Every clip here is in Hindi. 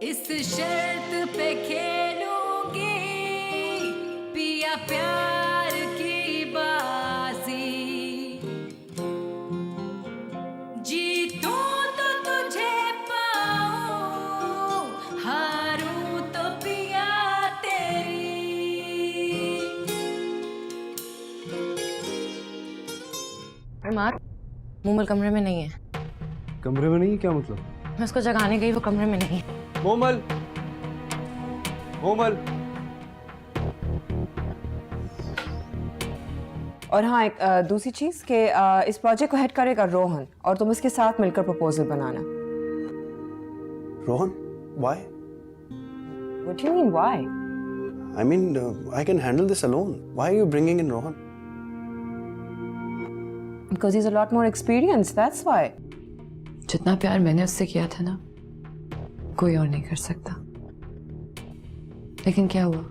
इस शर्त पे खेलूंगी पिया प्यार की बाजी, जीतूं तो तुझे पाऊं, हारूं तो पिया तेरी। मार, मूमल कमरे में नहीं है। कमरे में नहीं है क्या मतलब? मैं उसको जगाने गई, वो कमरे में नहीं है। मोमल, मोमल। और हाँ, एक दूसरी चीज कि इस प्रोजेक्ट को हेड करेगा रोहन, और तुम इसके साथ मिलकर proposal banana. Rohan, why? What do you mean why? I mean, I can handle this alone. Why are you bringing in Rohan? Because he's a lot more experienced, that's why. जितना प्यार मैंने उससे किया था ना, कोई और नहीं कर सकता। लेकिन क्या हुआ,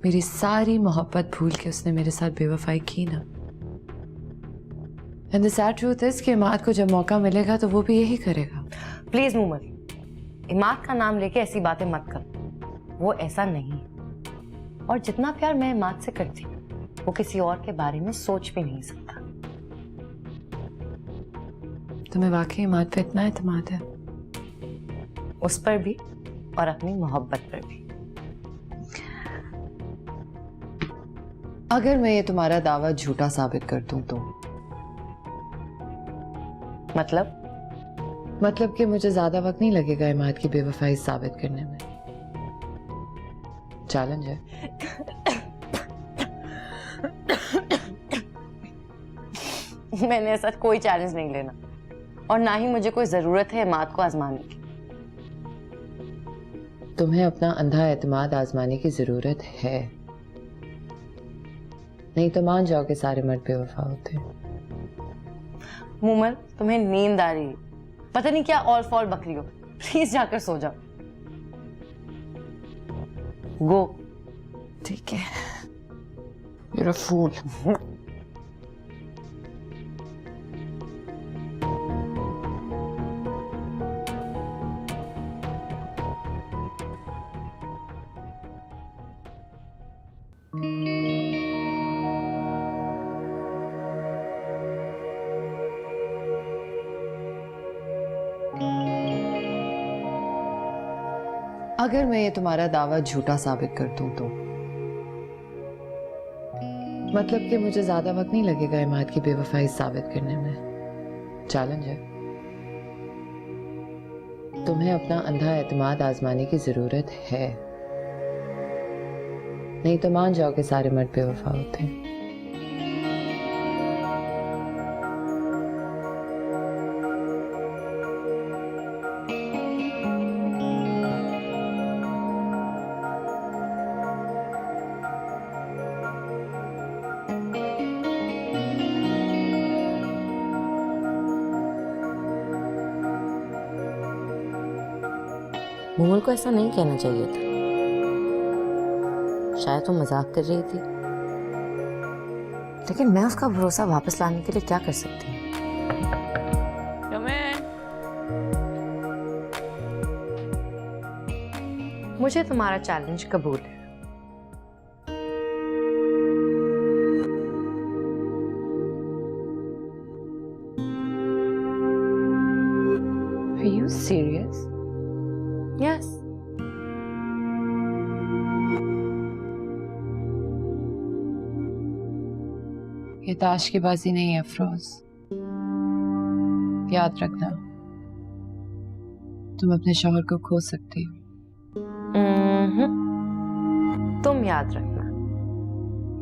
मेरी सारी मोहब्बत भूल के उसने मेरे साथ बेवफाई की ना। And the sad truth is कि इमाद को जब मौका मिलेगा तो वो भी यही करेगा। प्लीज मूमल, इमाद का नाम लेके ऐसी बातें मत कर। वो ऐसा नहीं है, और जितना प्यार मैं इमाद से करती हूँ वो किसी और के बारे में सोच भी नहीं सकता। तुम्हें वाकई इमाद पे इतना एतमाद है? उस पर भी और अपनी मोहब्बत पर भी। अगर मैं ये तुम्हारा दावा झूठा साबित कर दूं तो? मतलब कि मुझे ज्यादा वक्त नहीं लगेगा इमाद की बेवफाई साबित करने में। चैलेंज है। मैंने ऐसा कोई चैलेंज नहीं लेना, और ना ही मुझे कोई जरूरत है इमाद को आजमाने की। तुम्हें अपना अंधा एतमाद आजमाने की जरूरत है, नहीं तो मान जाओ कि सारे मर्द बेवफा होते हैं। मूमल, तुम्हें नींद आ रही है, पता नहीं क्या ऑल फॉल बकरी हो। प्लीज जाकर सो जाओ। गो। ठीक है। You're a fool. अगर मैं ये तुम्हारा दावा झूठा साबित कर दूं तो? मतलब कि मुझे ज्यादा वक्त नहीं लगेगा इमाद की बेवफाई साबित करने में। चैलेंज है। तुम्हें अपना अंधा एतमाद आजमाने की जरूरत है, नहीं तो मान जाओ कि सारे मर्द बेवफा होते हैं। मूमल को ऐसा नहीं कहना चाहिए था, शायद वो मजाक कर रही थी। लेकिन मैं उसका भरोसा वापस लाने के लिए क्या कर सकती हूँ? मुझे तुम्हारा चैलेंज कबूल है। Are you serious? यस। ये ताश की बाजी नहीं है अफरोज, याद रखना तुम अपने शौहर को खो सकती हो। तुम याद रखना,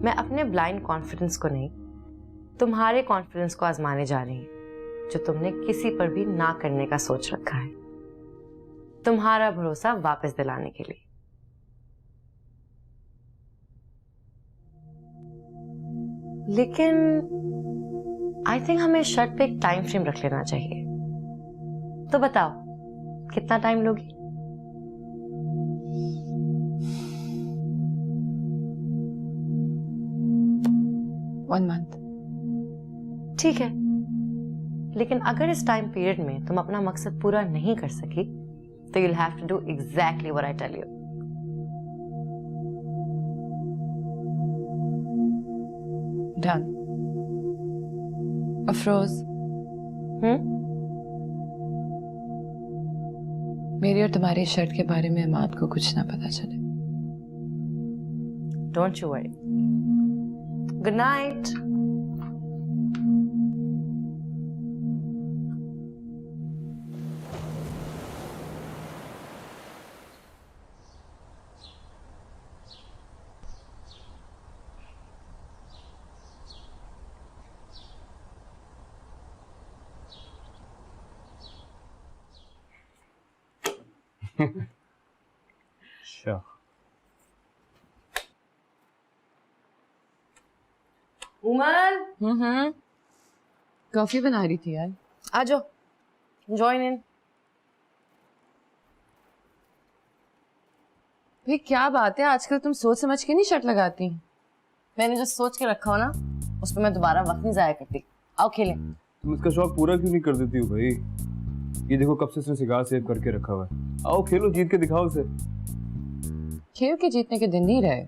मैं अपने ब्लाइंड कॉन्फिडेंस को नहीं, तुम्हारे कॉन्फिडेंस को आजमाने जा रही हूँ, जो तुमने किसी पर भी ना करने का सोच रखा है। तुम्हारा भरोसा वापस दिलाने के लिए। लेकिन आई थिंक हमें शर्ट पे एक टाइम फ्रेम रख लेना चाहिए। तो बताओ, कितना टाइम लोगी? One month. ठीक है, लेकिन अगर इस टाइम पीरियड में तुम अपना मकसद पूरा नहीं कर सकी तो you'll have to do exactly what I tell you. Done. Afroz, मेरी और तुम्हारी शर्ट के बारे में इमाद को कुछ ना पता चले। Don't you worry. Good night. अच्छा, उमर, कॉफी बना रही थी यार। आ जाओ, join in. भाई क्या बात है, आजकल तुम सोच समझ के नहीं शर्ट लगाती? मैंने जो सोच के रखा हो ना, उस पर मैं दोबारा वक्त नहीं जाया करती। आओ खेलें। तुम इसका शौक पूरा क्यों नहीं कर देती हो भाई? ये देखो कब से इसने सिगार सेव करके रखा हुआ है। आओ खेलो, जीत के दिखाओ उसे। खेल के जीतने के दिन नहीं रहे,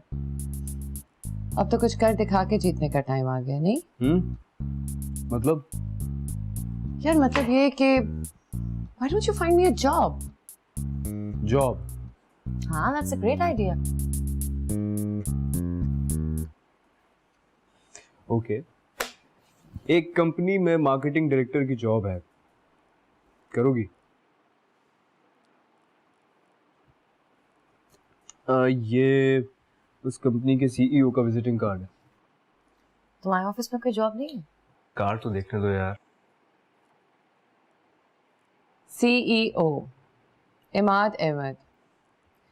अब तो कुछ कर दिखा के जीतने का टाइम आ गया, नहीं? मतलब? यार मतलब ये कि why don't you find me a job? Job? हाँ, that's a great idea. Okay, एक कंपनी में मार्केटिंग डायरेक्टर की जॉब है, करोगी? ये उस कंपनी के सीईओ का विजिटिंग कार्ड है। तुम्हारे ऑफिस में कोई जॉब नहीं है? कार्ड तो देखने दो यार। CEO इमाद अहमद।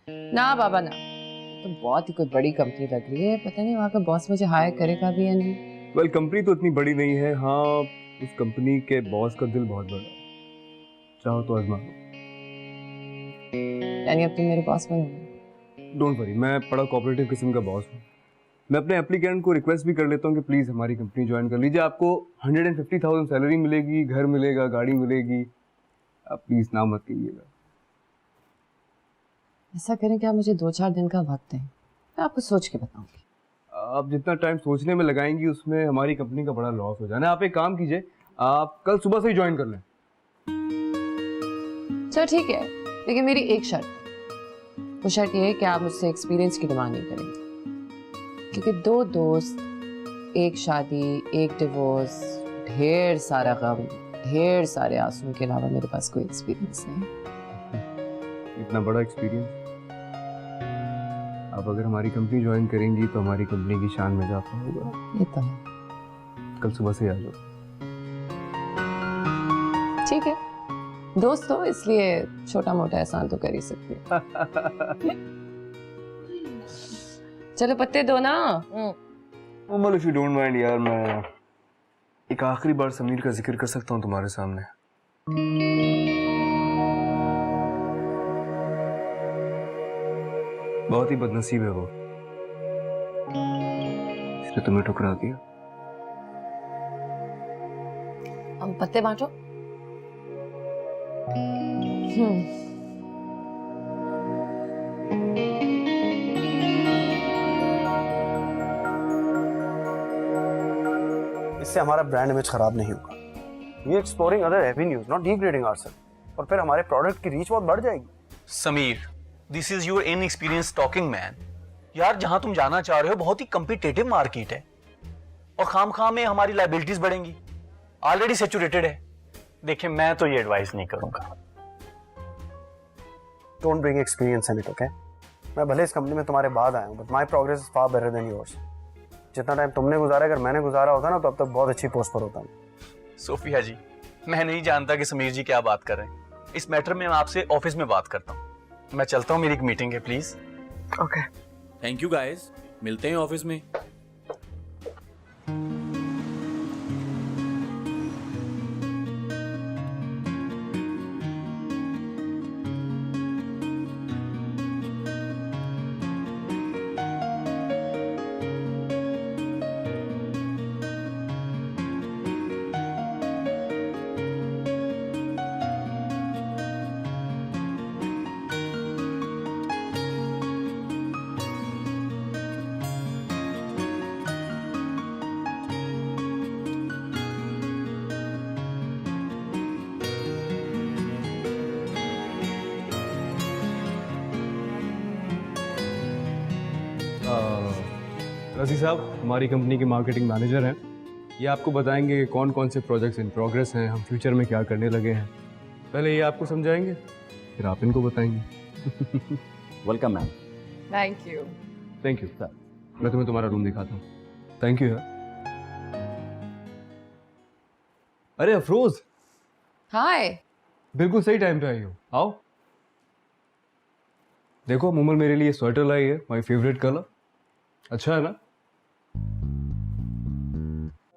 ना बाबा ना, तो बहुत ही कोई बड़ी कंपनी लग रही है, पता नहीं वहाँ का बॉस मुझे हायर करेगा भी या नहीं। वेल, कंपनी तो इतनी बड़ी नहीं है। हाँ, उस कंपनी के बॉस का दिल बहुत बड़ा है, चाहो तो आजमा लो। यानी अब तुम मेरे बॉस बनोगे? डोंट वरी, मैं बड़ा कोऑपरेटिव किस्म का बॉस हूँ। मैं अपने एप्लीकेंट को रिक्वेस्ट भी कर लेता हूँ कि प्लीज़ हमारी कंपनी ज्वाइन कर लीजिए। आपको 150,000 सैलरी मिलेगी, घर मिलेगा, गाड़ी मिलेगी। आप प्लीज़ ना मत कीजिएगा। ऐसा करें कि आप मुझे 2-4 दिन का वक्त दें, मैं आपको सोच के बताऊंगी। आप जितना टाइम सोचने में लगाएंगी उसमें हमारी कंपनी का बड़ा लॉस हो जाना है। आप एक काम कीजिए, आप कल सुबह से ही ज्वाइन कर लें। चलो ठीक है, लेकिन मेरी एक शर्त है। वो शर्त ये है कि आप मुझसे एक्सपीरियंस की डिमांड नहीं करेंगे, क्योंकि 2 दोस्त, एक शादी, एक डिवोर्स, ढेर सारा गम, ढेर सारे आंसू के अलावा मेरे पास कोई एक्सपीरियंस नहीं। इतना बड़ा एक्सपीरियंस? आप अगर हमारी कंपनी ज्वाइन करेंगी तो हमारी कंपनी की शान में इजाफा होगा। ये तो है। कल सुबह से आ जाओ। ठीक है, दोस्त हो इसलिए छोटा मोटा एहसान तो कर ही सकते हैं। चलो पत्ते दो ना। Umar, if you don't mind यार, मैं एक आखिरी बार समीर का जिक्र कर सकता हूँ तुम्हारे सामने? बहुत ही बदनसीब है वो, इसने तुम्हें ठुकरा दिया। अब पत्ते बांटो। इससे हमारा ब्रांड इमेज खराब नहीं होगा। We exploring other avenues, not degrading ourselves, और फिर हमारे प्रोडक्ट की रीच बहुत बढ़ जाएगी। Sameer, this is your inexperience talking man. यार, जहां तुम जाना चाह रहे हो बहुत ही कम्पिटिटिव मार्केट है और खाम में हमारी लायबिलिटीज बढ़ेंगी, ऑलरेडी सैचुरेटेड है। देखिए, मैं तो ये एडवाइस नहीं करूंगा। Don't bring experience in it, okay? मैं भले इस कंपनी में तुम्हारे बाद आया हूँ, but my progress is far better than yours. जितना टाइम तुमने गुजारा, अगर मैंने गुजारा होता ना, तो अब तक बहुत अच्छी पोस्ट पर होता हूँ। सोफिया जी, मैं नहीं जानता कि समीर जी क्या बात कर रहे हैं। इस मैटर में मैं आपसे ऑफिस में बात करता हूँ। मैं चलता हूँ, मेरी एक मीटिंग है, please. Okay. Thank you guys, मिलते हैं ऑफिस में। रज़ी साहब हमारी कंपनी के मार्केटिंग मैनेजर हैं। ये आपको बताएंगे कौन कौन से प्रोजेक्ट्स इन प्रोग्रेस हैं, हम फ्यूचर में क्या करने लगे हैं। पहले ये आपको समझाएंगे, फिर आप इनको बताएंगे। Welcome ma'am. Thank you. Thank you sir. मैं तुम्हें तुम्हारा रूम दिखाता हूँ। थैंक यू यार। अरे अफरोज, हाय। बिल्कुल सही टाइम पे आई हो, आओ। देखो मुमल मेरे लिए स्वेटर लाई है, माय फेवरेट कलर। अच्छा है ना?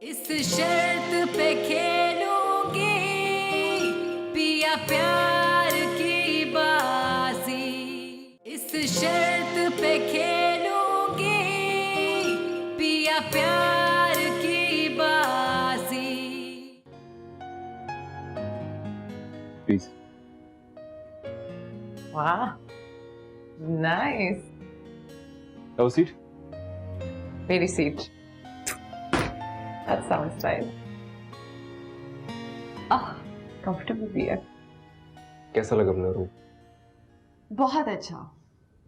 इस शर्त पे खेलूंगी पिया प्यार की बाजी, इस शर्त पे खेलूंगी पिया प्यार की बाजी। प्लीज। वाह, नाइस। Have a seat. मेरी सीट। That sounds nice. कंफर्टेबल भी है। कैसा लगा अपना रूम? बहुत अच्छा।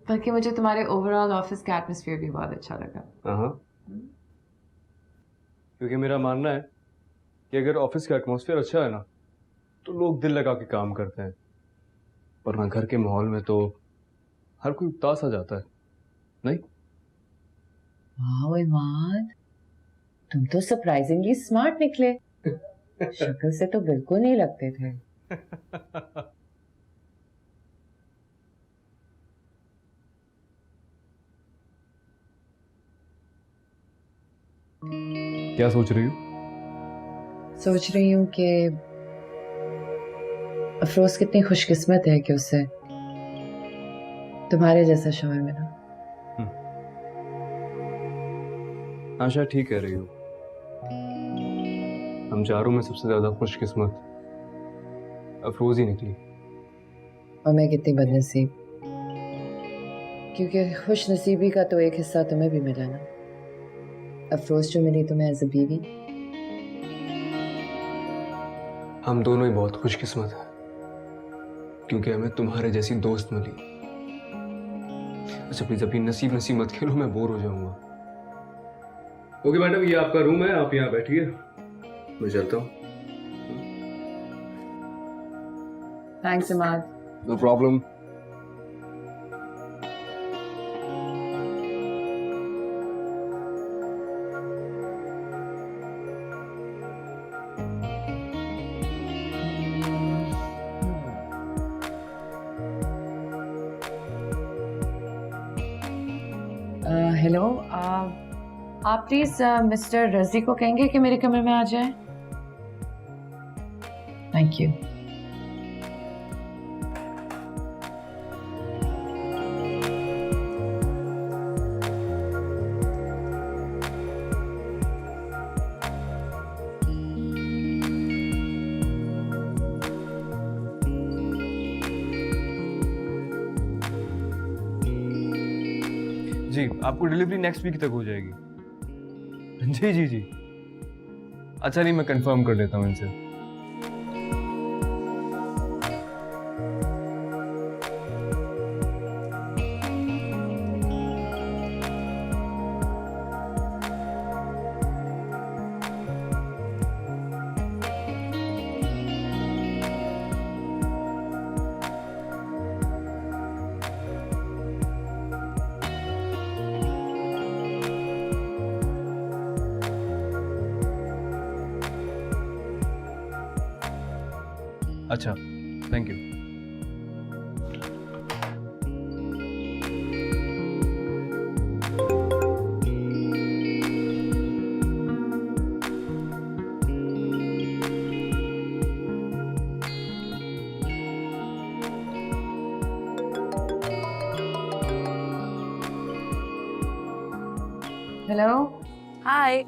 बल्कि मुझे तुम्हारे ओवरऑल ऑफिस का एटमॉस्फेयर भी बहुत अच्छा लगा। हाँ, क्योंकि मेरा मानना है कि अगर ऑफिस का एटमॉस्फेयर अच्छा है ना तो लोग दिल लगा के काम करते हैं, वरना घर के माहौल में तो हर कोई उदास आ जाता है, नहीं? वाह इमाद, तुम तो सरप्राइजिंगली स्मार्ट निकले। शक्ल से तो बिल्कुल नहीं लगते थे। क्या सोच रही हो? सोच रही हूँ कि अफरोज कितनी खुशकिस्मत है कि उसे तुम्हारे जैसा शौहर मिला। आशा ठीक कह रही हो। हम चारों में सबसे ज्यादा खुशकिस्मत अफरोज ही निकली। और मैं कितनी बदनसीब, क्योंकि खुश नसीबी का तो एक हिस्सा तुम्हें भी मिला ना। अफरोज जो मिली तुम्हें एज अ बीवी। हम दोनों ही बहुत खुशकिस्मत हैं क्योंकि हमें तुम्हारे जैसी दोस्त मिली। अच्छा प्लीज अपनी नसीब नसीब मत खेलो, मैं बोर हो जाऊंगा। ओके मैडम, ये आपका रूम है, आप यहाँ बैठिए, मैं चलता हूँ। Thanks Imad. No problem. Hello, आप प्लीज मिस्टर रजी को कहेंगे कि मेरे कमरे में आ जाए। Thank you. जी, आपको डिलीवरी नेक्स्ट वीक तक हो जाएगी। जी जी जी। अच्छा नहीं, मैं कंफर्म कर लेता हूँ इनसे। अच्छा, thank you. Hello. Hi,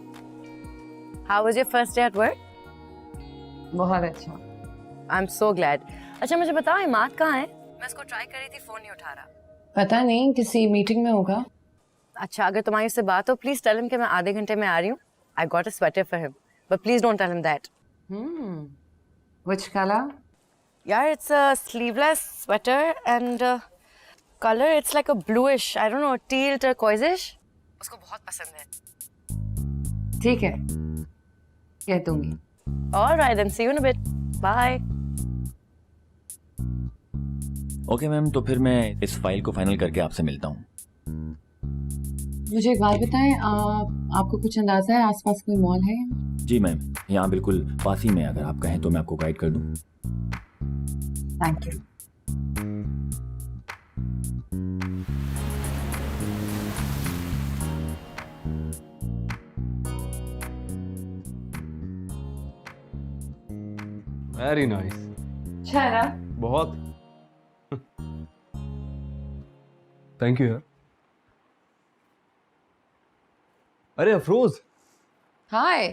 how was your first day at work? बहुत अच्छा। I am so glad. अच्छा मुझे बताओ इमाद कहाँ है? मैं उसको ट्राई कर रही थी, फोन नहीं उठा रहा। पता नहीं, किसी मीटिंग में होगा। अच्छा अगर तुम्हारी उससे बात हो प्लीज टेल हिम कि मैं आधे घंटे में आ रही हूँ। I got a sweater for him but please don't tell him that. Which color? यार it's a sleeveless sweater and colour it's like a bluish, I don't know, teal turquoisish. उसको बहुत पसंद है। ठीक है, कह दूंगी। Alright then, see you in a bit, bye. Okay ma'am, तो फिर मैं इस फाइल को फाइनल करके आपसे मिलता हूँ। मुझे एक बात बताएं, आपको कुछ अंदाजा है आसपास कोई मॉल है? जी मैम, यहाँ बिल्कुल पास ही में, अगर आप कहें तो मैं आपको गाइड कर दूँ। Thank you. Very nice. अच्छा है ना? बहुत। थैंक यू यार। अरे अफरोज, हाय।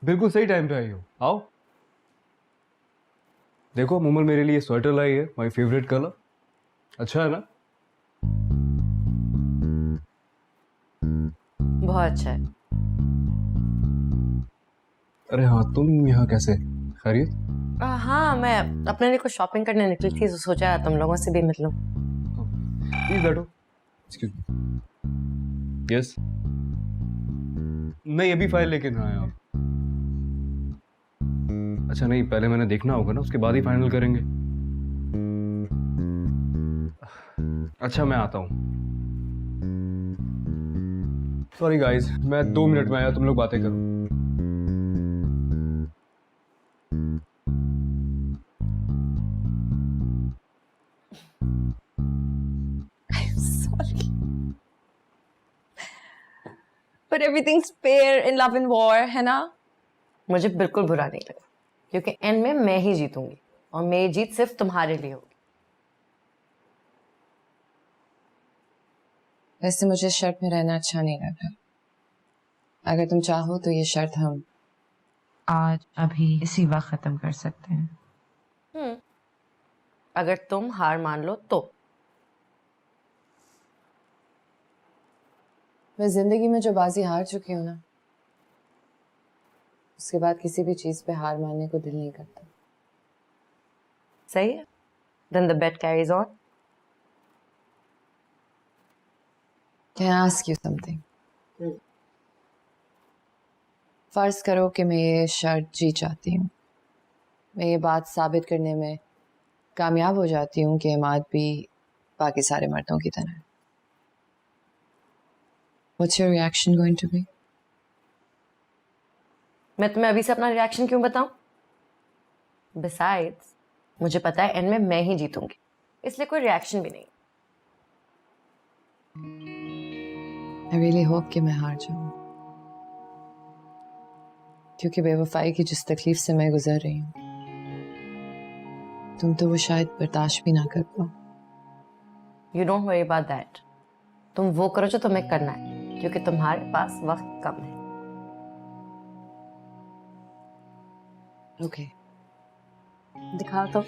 बिल्कुल सही टाइम पे आई हो, आओ। देखो मुमल मेरे लिए स्वेटर लाई है, माय फेवरेट कलर। अच्छा है ना? बहुत अच्छा है। अरे हाँ, तुम यहाँ कैसे? खैरियत? हाँ, मैं अपने लिए कुछ शॉपिंग करने निकली थी, तो सोचा तुम लोगों से भी मिल लूं। प्लीज बैठो। Excuse me. यस। नहीं, अभी फाइल लेके ना आए आप। अच्छा नहीं, पहले मैंने देखना होगा ना, उसके बाद ही फाइनल करेंगे। अच्छा मैं आता हूँ। सॉरी गाइस, मैं 2 मिनट में आया, तुम लोग बातें करो। Sorry. But everything's fair in love and war, है ना? मुझे बिल्कुल बुरा नहीं लगा, क्योंकि एंड में मैं ही जीतूंगी और मेरी जीत सिर्फ तुम्हारे लिए होगी। वैसे मुझे शर्त में रहना अच्छा नहीं लगा। अगर तुम चाहो तो ये शर्त हम आज अभी इसी वक्त खत्म कर सकते हैं। अगर तुम हार मान लो तो। मैं जिंदगी में जो बाजी हार चुकी हूँ ना, उसके बाद किसी भी चीज पे हार मानने को दिल नहीं करता। सही है, then the bet carries on. Can I ask you something? फर्ज करो कि मैं ये शर्त जीत जाती हूँ, मैं ये बात साबित करने में कामयाब हो जाती हूँ कि इमाद भी बाकी सारे मर्दों की तरह है। What's your reaction going to be? मैं तुम्हें अभी से अपना रिएक्शन क्यों बताऊं? Besides, मुझे पता है एंड में मैं ही जीतूंगी, इसलिए कोई रिएक्शन भी नहीं। I really hope कि मैं हार जाऊं, क्योंकि बेवफाई की जिस तकलीफ से मैं गुजर रही हूँ, तुम तो वो शायद बर्दाश्त भी ना कर पाओ। You don't worry about that. तुम वो करो जो तुम्हें करना है, क्योंकि तुम्हारे पास वक्त कम है। Okay. दिखाओ तो।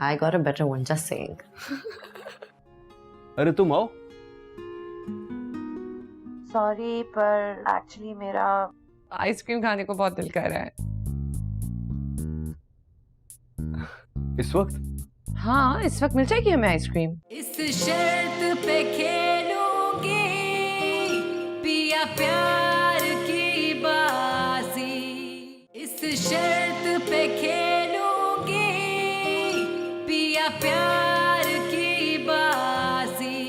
I got a better one, just saying. अरे तुम आओ। सॉरी, पर एक्चुअली मेरा आइसक्रीम खाने को बहुत दिल कर रहा है। इस वक्त? हाँ, इस वक्त मिल जाएगी हमें आइसक्रीम। इस शर्त पे खेलूंगी पिया प्यार की बाजी, इस शर्त पे खेलूंगी पिया प्यार की बाजी।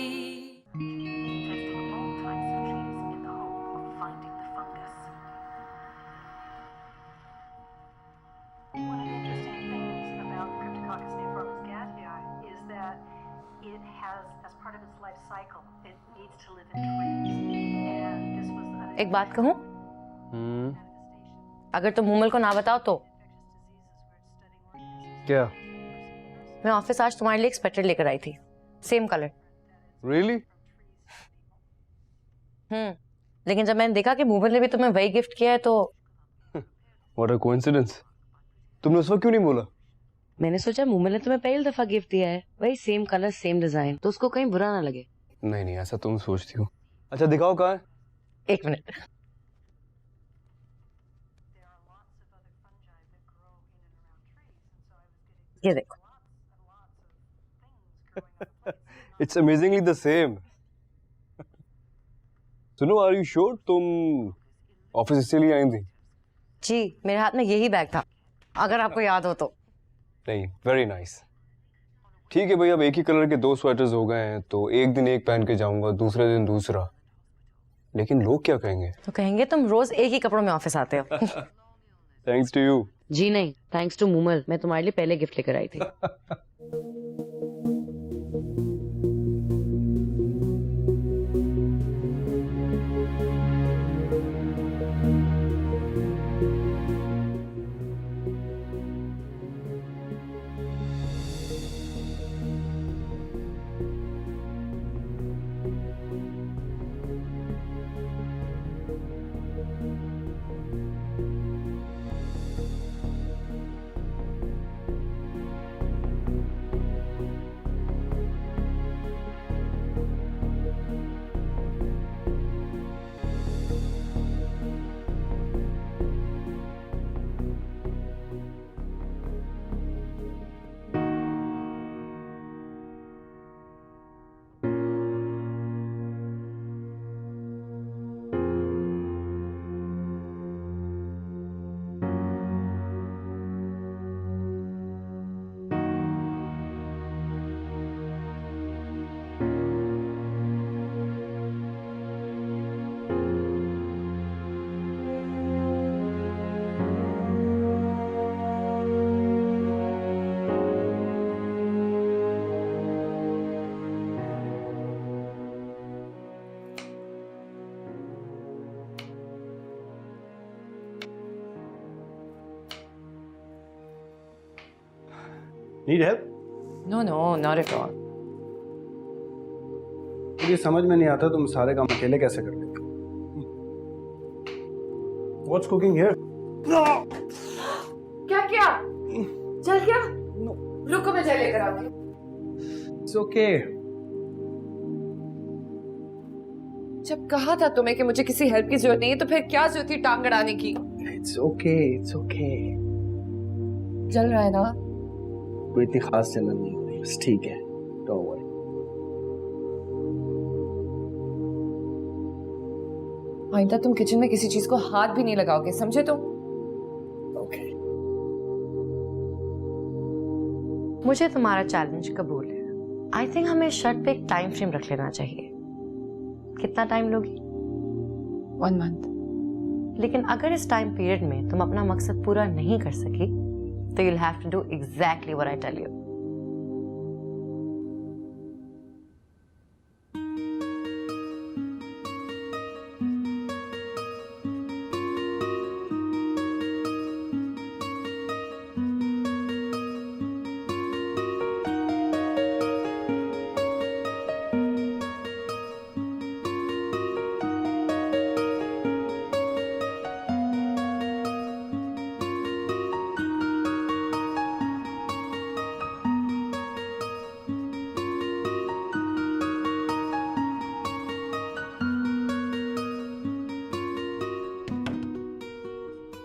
One of the interesting things about Cryptococcus neoformis gatii is that it has, as part of its life cycle, it needs to live in trees. And this was एक बात कहूँ, अगर तुम मूमल को ना बताओ तो। क्या? मैं ऑफिस आज तुम्हारे लिए एक स्वेटर लेकर आई थी, सेम कलर। Really? लेकिन जब मैंने देखा कि मूमल ने भी तुम्हें वही गिफ्ट किया है तो What a coincidence. तुमने उस वक्त क्यों नहीं बोला? मैंने सोचा मूमल ने तुम्हें पहली दफा गिफ्ट दिया है, वही सेम कलर सेम डिजाइन, तो उसको कहीं बुरा ना लगे। नहीं नहीं, ऐसा तुम सोचती हो। अच्छा दिखाओ कहाँ है? एक मिनट। ये देखो। It's amazingly the same. सुनो, आर यू श्योर तुम ऑफिस इसीलिए आई थी? जी, मेरे हाथ में यही बैग था, अगर आपको याद हो तो। नहीं, वेरी नाइस। ठीक है भाई, अब एक ही कलर के 2 स्वेटर्स हो गए हैं तो एक दिन एक पहन के जाऊंगा, दूसरे दिन दूसरा। लेकिन लोग क्या कहेंगे? तो कहेंगे तुम रोज एक ही कपड़ों में ऑफिस आते हो। Thanks to you. जी नहीं, थैंक्स टू मूमल, मैं तुम्हारे लिए पहले गिफ्ट लेकर आई थी। Need help? No no, not at all. मुझे समझ में नहीं आता तुम सारे काम अकेले कैसे कर लेते हो। What's cooking here? क्या क्या? चल क्या? रुको, मैं चाय लेकर आती हूँ। It's okay. जब कहा था तुम्हें कि मुझे किसी हेल्प की जरूरत नहीं है, तो फिर क्या जरूरत थी टांग अड़ाने की? It's okay, it's okay. जल रहा है ना? कोई इतनी खास जलन नहीं हो रही, बस ठीक है, डोंट वरी। आइंदा तुम किचन में किसी चीज को हाथ भी नहीं लगाओगे, समझे तुम? ओके। मुझे तुम्हारा चैलेंज कबूल है। आई थिंक हमें शर्ट पे एक टाइम फ्रेम रख लेना चाहिए। कितना टाइम लोगी? 1 month। लेकिन अगर इस टाइम पीरियड में तुम अपना मकसद पूरा नहीं कर सकी तो you'll have to do exactly what I tell you.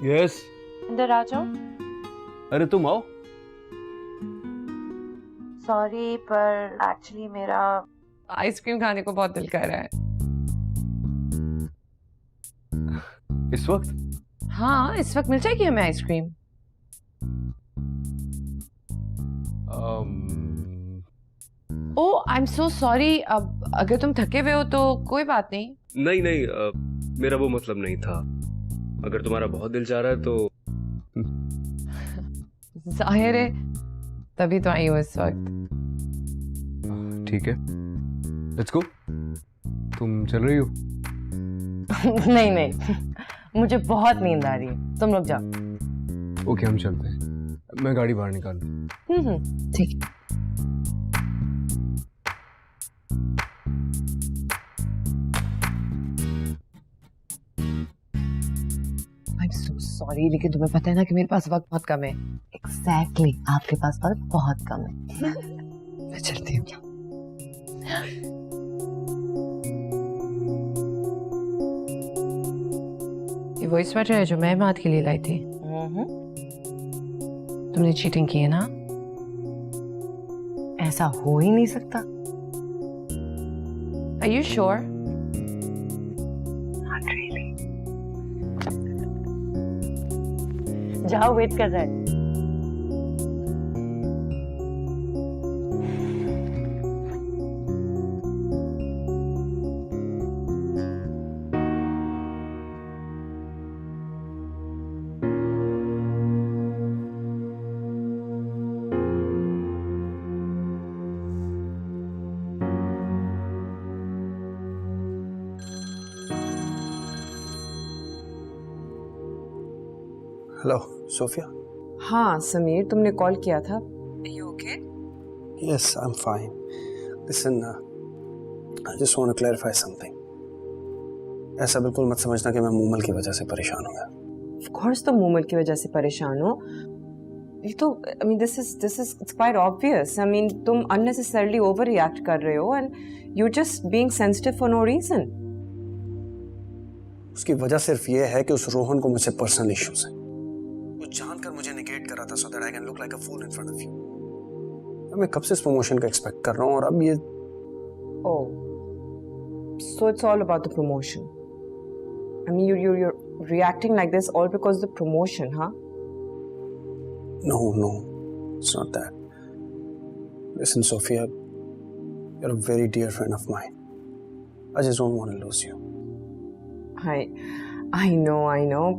Yes. अंदर आ जाओ। अरे तुम आओ। सॉरी, पर एक्चुअली मेरा आइसक्रीम खाने को बहुत दिल कर रहा है। इस वक्त? हाँ, इस वक्त मिल जाएगी हमें ice cream. Oh, I am so sorry. अब अगर तुम थके हुए हो तो कोई बात नहीं। नहीं नहीं, मेरा वो मतलब नहीं था। अगर तुम्हारा बहुत दिल चाह रहा है तो जाहिर है, तभी तो आई हो इस वक्त। ठीक है, लेट्स गो। तुम चल रही हो? नहीं नहीं, मुझे बहुत नींद आ रही है, तुम लोग जाओ। ओके, हम चलते हैं। मैं गाड़ी बाहर निकालूं। ठीक। I'm so sorry, लेकिन तुम्हें पता है ना कि मेरे पास वक्त बहुत कम है। Exactly, आपके पास वक्त बहुत कम है। मैं चलती हूँ। ये वही स्वेटर है जो मैं माद के लिए लाई थी। तुमने चीटिंग की है ना? ऐसा हो ही नहीं सकता। Are you sure? जाओ, वेट कर रहा है। Hello Sophia. हाँ समीर, तुमने कॉल किया था। You okay? Yes, I'm fine. Listen, I just want to clarify something. ऐसा बिल्कुल मत समझना कि मैं मूमल की वजह से परेशान हूँ। Of course तुम मूमल की वजह से परेशान हो। ये तो I mean this is it's quite obvious. I mean तुम unnecessarily overreact कर रहे हो and you're just being sensitive for no reason. उसकी वजह सिर्फ ये है कि उस रोहन को मुझसे पर्सनल इश्यूज हैं। वो जानकर मुझे निगेट कर रहा था so that I can look like a fool in front of you. मैं कब से इस प्रमोशन का एक्सपेक्ट कर रहा हूँ और अब ये Oh, so it's all about the promotion. I mean you're reacting like this all because of the promotion, huh? No, it's not that. Listen, Sophia, you're a very dear friend of mine. I just don't want to lose you. I know.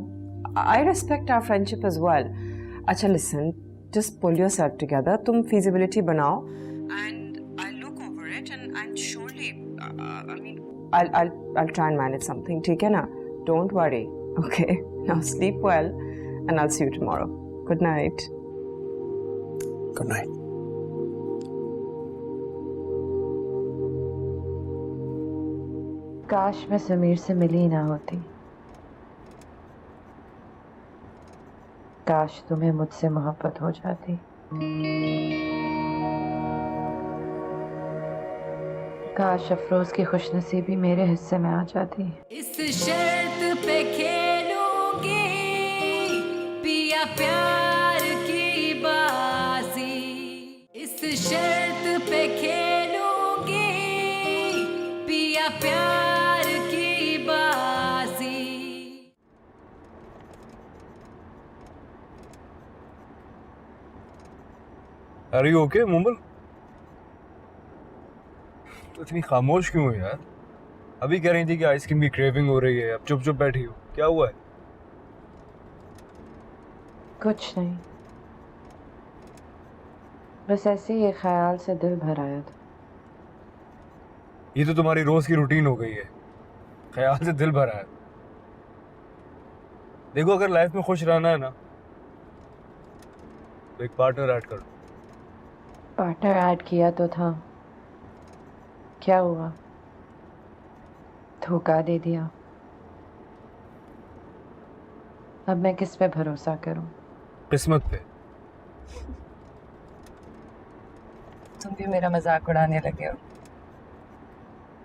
I respect our friendship as well. Acha, listen, just pull yourself together. तुम feasibility बनाओ, and I'll look over it, and surely, I mean, I'll try and manage something. ठीक है ना? Don't worry. Okay. Now sleep well, and I'll see you tomorrow. Good night. Good night. काश मैं समीर से मिली ही ना होती। काश तुम्हें मुझसे मोहब्बत हो जाती। काश अफरोज की खुशनसीबी मेरे हिस्से में आ जाती। इस शर्त पे खेलूंगी पिया प्यार की बाजी, इस शर्त पे खेलूंगी पिया प्यार की बाजी। Are you okay, Moomal? तो इतनी खामोश क्यों हो यार? अभी कह रही थी कि आइसक्रीम की क्रेविंग हो रही है, अब चुप चुप बैठी हो। क्या हुआ है? कुछ नहीं, बस ऐसे ही एक ख्याल से दिल भर आया था। ये तो तुम्हारी रोज की रूटीन हो गई है, ख्याल से दिल भरा है। देखो, अगर लाइफ में खुश रहना है ना तो एक पार्टनर ऐड करो। पार्टनर ऐड किया तो था, क्या हुआ? धोखा दे दिया। अब मैं किस पे भरोसा करूं? किस्मत पे। तुम भी मेरा मजाक उड़ाने लगे हो।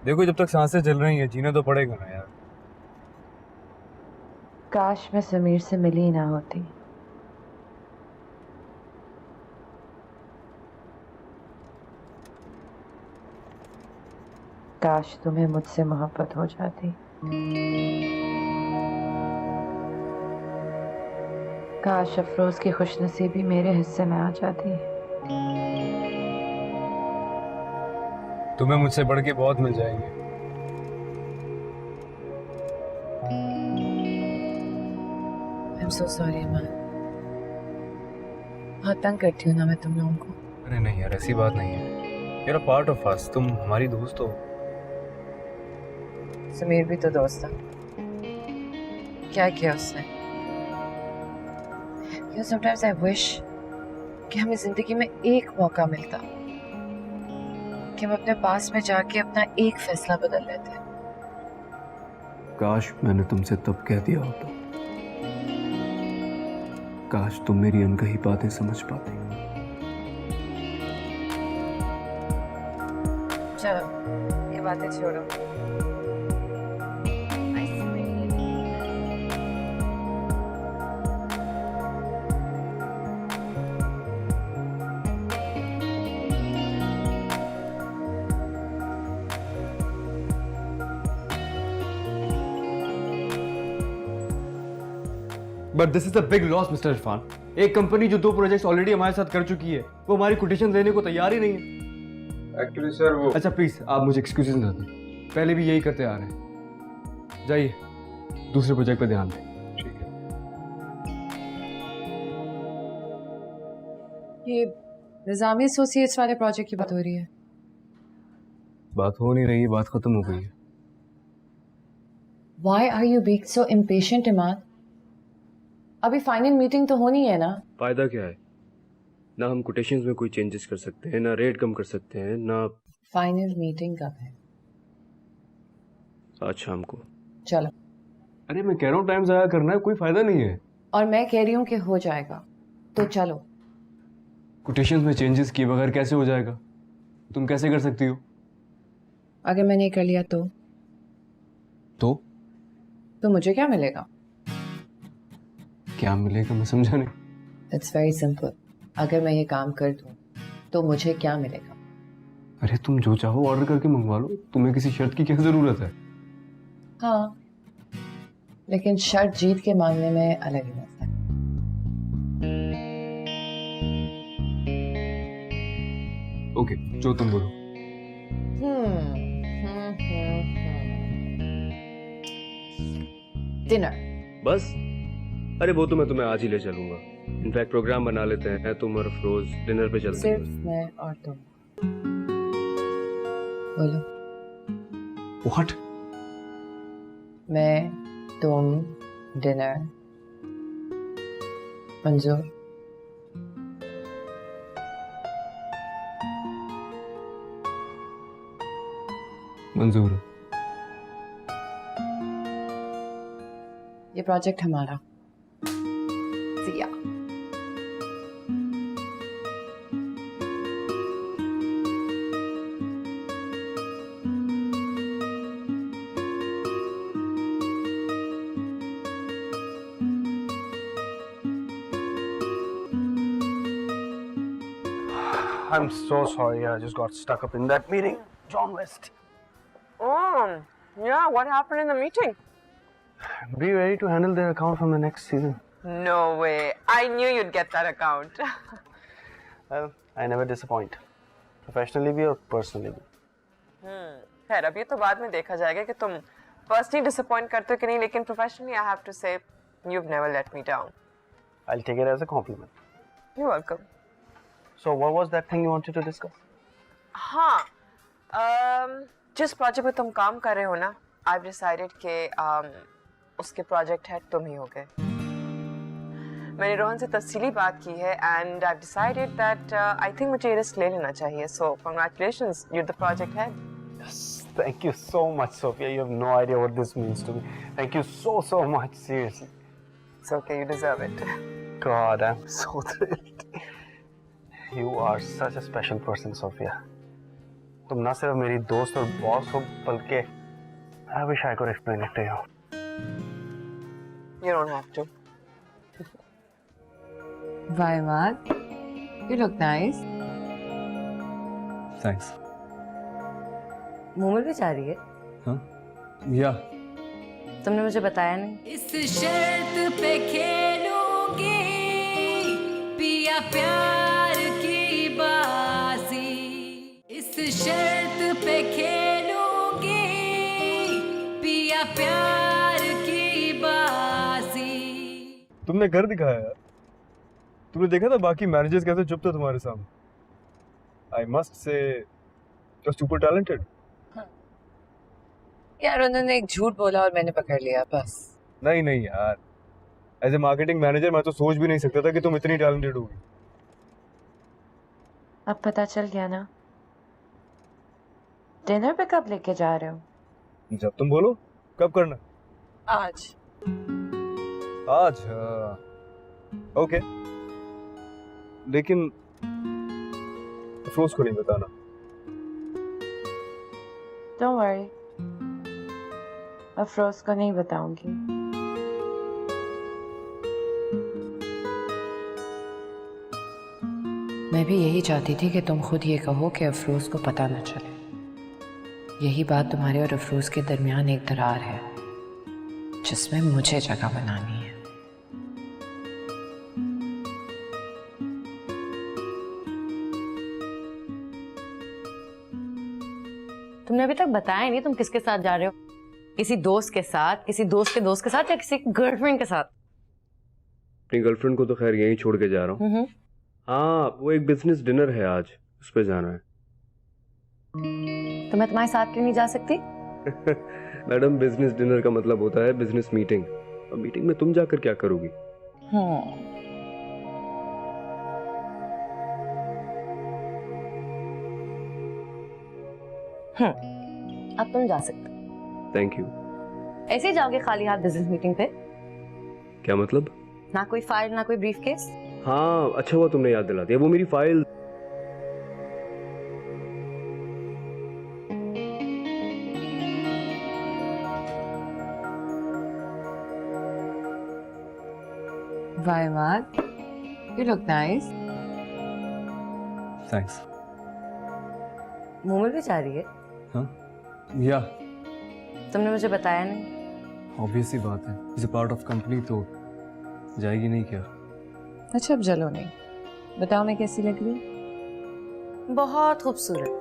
देखो, जब तक सांसें चल रही हैं जीना तो पड़ेगा ना यार। काश मैं समीर से मिली ही ना होती। काश तुम्हें मुझसे मोहब्बत हो जाती। काश अफरोज की खुशनसीबी मेरे हिस्से में आ जाती। तुम्हें मुझसे बढ़ के बहुत मिल जाएंगे। I'm so sorry man, बहुत तंग करती हूँ ना मैं तुम लोगों को। अरे नहीं यार, ऐसी बात नहीं है। You're a part of us, तुम हमारी दोस्त हो। समीर भी तो दोस्त था। क्या किया उसने? You know, sometimes I wish कि हमें जिंदगी में एक मौका मिलता कि हम अपने पास में जाके अपना एक फैसला बदल लेते। काश मैंने तुमसे तब कह दिया होता। काश तुम मेरी अनकही बातें समझ पाती। चलो ये बातें छोड़ो। But this is a big loss mister Irfan. एक कंपनी जो 2 प्रोजेक्ट्स ऑलरेडी हमारे साथ कर चुकी है, वो हमारी कोटेशन देने को तैयार ही नहीं है। एक्चुअली सर वो अच्छा प्लीज आप मुझे एक्सक्यूजेस ना दें, पहले भी यही करते आ रहे हैं। जाइए दूसरे प्रोजेक्ट पे ध्यान दें। ठीक है। ये निजामी एसोसिएट्स वाले प्रोजेक्ट की बात हो रही है। बात हो नहीं रही, बात खत्म हो गई है। Why are you being so impatient, Imad? अभी फाइनल मीटिंग तो होनी है ना? फायदा क्या है? ना हम कोटेशंस में कोई चेंजेस कर सकते हैं, ना रेट कम कर सकते हैं, ना। फाइनल मीटिंग कब है? आज शाम को। चलो। अरे मैं कह रहा हूँ टाइम ज़ाया करना है, कोई फायदा नहीं है। और मैं कह रही हूँ कि हो जाएगा, तो चलो। कोटेशंस में चेंजेस किए बगैर कैसे हो जाएगा? तुम कैसे कर सकती हो? अगर मैंने कर लिया तो मुझे क्या मिलेगा? क्या मिलेगा मैं समझा नहीं। It's very simple. अगर मैं ये काम कर दूं तो मुझे क्या मिलेगा? अरे तुम जो चाहो ऑर्डर करके मंगवा लो, तुम्हें किसी शर्त की क्या जरूरत है? हाँ, लेकिन शर्त जीत के मांगने में अलग ही मसला है। ओके, जो तुम बोलो। डिनर। बस? अरे वो तो मैं तुम्हें आज ही ले चलूंगा। इनफैक्ट प्रोग्राम बना लेते हैं, तुम और अफरोज डिनर पे चलते हैं। सिर्फ मैं और तुम। बोलो। व्हाट? मैं, तुम, डिनर। मंजूर? मंजूर है। ये प्रोजेक्ट हमारा। Siya. I'm so sorry, I just got stuck up in that meeting. John West. Oh, yeah, what happened in the meeting? Be ready to handle their account from the next season. No way. I knew you'd get that account. Well, I never disappoint. Professionally भी और personally भी. खैर अब ये तो बाद में देखा जाएगा कि तुम पर्सनली डिसअपॉइंट करते हो कि नहीं, लेकिन प्रोफेशनली आई हैव टू से you've never let me down. I'll take it as a compliment. You're welcome. So what was that thing you wanted to discuss? हाँ, जिस प्रोजेक्ट पे तुम काम कर रहे हो ना, I've decided कि उसके प्रोजेक्ट हेड तुम ही होगे। मैंने रोहन से तफसीली बात की है and I've decided that I think मुझे रिस्क ले लेना चाहिए। So congratulations, you're the project head. Yes, thank you so much, Sophia. You have no idea what this means to me. Thank you so much, seriously. It's okay, you deserve it. God, I'm so thrilled. You are such a special person, Sophia. तुम ना सिर्फ मेरी दोस्त और बॉस हो, बल्कि I wish I could explain it to you. You don't have to. Why, Matt? You look nice. Thanks. Moomal भी जा रही है? हाँ? या तुमने मुझे बताया नहीं। इस शर्त पे खेलूंगी पिया प्यार की बाजी, इस शर्त पे खेलूंगी पिया प्यार की बाजी। तुमने कर दिखाया यार। तुमने देखा था बाकी मैनेजर्स कैसे चुप थे तुम्हारे सामने। I must say you are super talented. यार उन्होंने एक झूठ बोला और मैंने पकड़ लिया बस। नहीं यार, एज ए मार्केटिंग मैनेजर मैं तो सोच भी नहीं सकता था कि तुम इतनी टैलेंटेड होगी। अब पता चल गया ना। डिनर पे कब लेके जा रहे हो? जब तुम बोलो। कब करना? आज। आज? ओके, लेकिन अफरोज को नहीं बताना। डोंट वरी, अफरोज को नहीं बताऊंगी। मैं भी यही चाहती थी कि तुम खुद ये कहो कि अफरोज को पता न चले। यही बात तुम्हारे और अफरोज के दरमियान एक दरार है जिसमें मुझे जगह बनानी है। तुमने अभी तक बताया नहीं तुम किसके साथ जा रहे हो? किसी दोस्त के साथ, किसी दोस्त के साथ या किसी गर्लफ्रेंड के साथ? अपनी गर्लफ्रेंड को तो खैर यहीं छोड़ के जा रहा हूँ। हाँ, वो एक बिजनेस डिनर है आज, उस पर जाना है। तो मैं तुम्हारे साथ क्यों नहीं जा सकती? मैडम, बिजनेस डिनर का मतलब होता है बिजनेस मीटिंग, और मीटिंग में तुम जाकर क्या करोगी? अब तुम जा सकते। Thank you. ऐसे ही जाओगे खाली हाथ बिजनेस मीटिंग पे? क्या मतलब? ना कोई फाइल, ना कोई ब्रीफकेस? हाँ, अच्छा हुआ तुमने याद दिला दिया, वो मेरी file. Why, Imad? You look nice. Thanks. Moomal भी जा रही है? हाँ, या तुमने मुझे बताया नहीं। ऑब्वियस सी बात है, is a part of company, तो जाएगी नहीं क्या? अच्छा, अब जलो नहीं, बताओ मैं कैसी लग रही हूँ? बहुत खूबसूरत।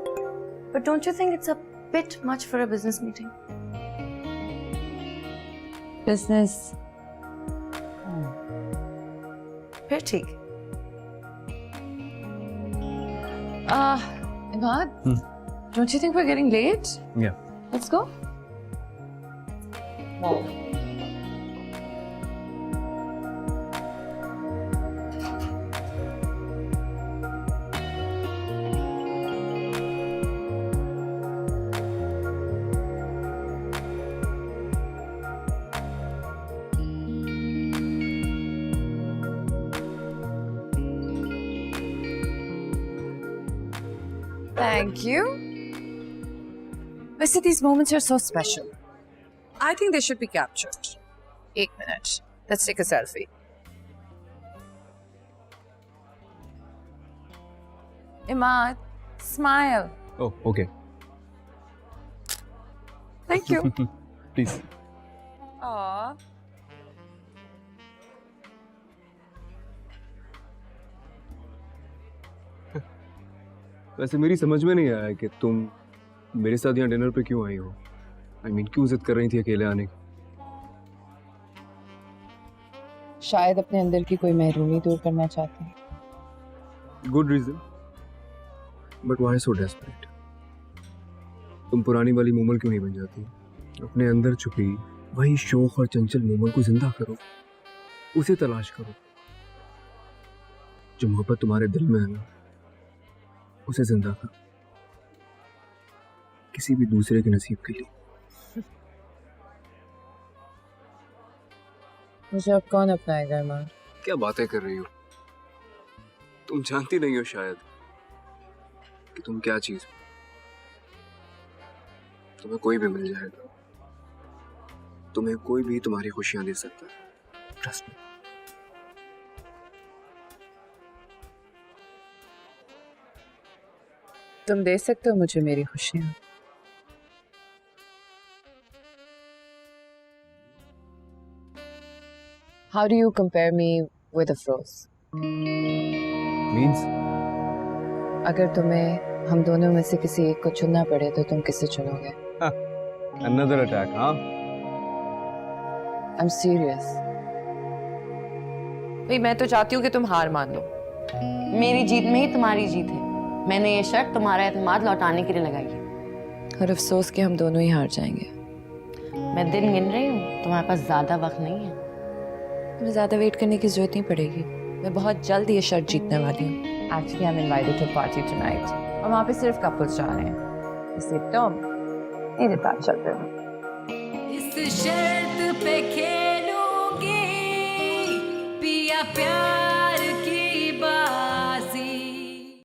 But don't you think it's a bit much for a business meeting? Business फिर ठीक। Imad, don't you think we're getting late? Yeah. Let's go. Wow. Thank you. Vaiसे these moments are so special. I think they should be captured. 1 minute. Let's take a selfie. Imad, smile. Oh, okay. Thank you. Please. Aww. वैसे मेरी समझ में नहीं आया कि तुम मेरे साथ यहाँ डिनर पे क्यों आई हो। I mean, क्यों जिद कर रही थी अकेले आने की? शायद अपने अंदर की कोई महरूमी दूर करना चाहते हैं। Good reason, but why so desperate? तुम पुरानी वाली मोमल क्यों नहीं बन जाती? अपने अंदर छुपी वही शौक और चंचल मोमल को जिंदा करो, उसे तलाश करो। जो मोहब्बत तुम्हारे दिल में है ना, उसे जिंदा करो, किसी भी दूसरे के नसीब के लिए। मुझे अब कौन अपनाएगा इमाद? क्या बातें कर रही हो? तुम जानती नहीं हो शायद कि तुम क्या चीज हो। तुम्हें कोई भी मिल जाएगा, तुम्हें कोई भी तुम्हारी खुशियां दे सकता है। Trust me. तुम दे सकते हो मुझे मेरी खुशियां। How do you compare me with a Afroz? Means? अगर तुम्हें हम दोनों में से किसी एक को चुनना पड़े तो तुम किसे चुनोगे? Another attack, हाँ? I'm serious. भाई मैं तो चाहती हूँ कि तुम हार मान लो। मेरी जीत में ही तुम्हारी जीत है। मैंने ये शर्त तुम्हारा एतमाद लौटाने के लिए लगाई है। और अफसोस कि हम दोनों ही हार जाएंगे। मैं दिन गिन रही हूँ, तुम्हारे पास ज्यादा वक्त नहीं है। तुम्हें ज्यादा वेट करने की जरूरत नहीं पड़ेगी। मैं बहुत जल्द ये शर्ट जीतने वाली हूँ। Actually, I'm invited to a party tonight. और वहाँ पे सिर्फ कपल्स जा रहे हैं। इसलिए तुम मेरे साथ चल रहे हो। इस शर्त पे खेल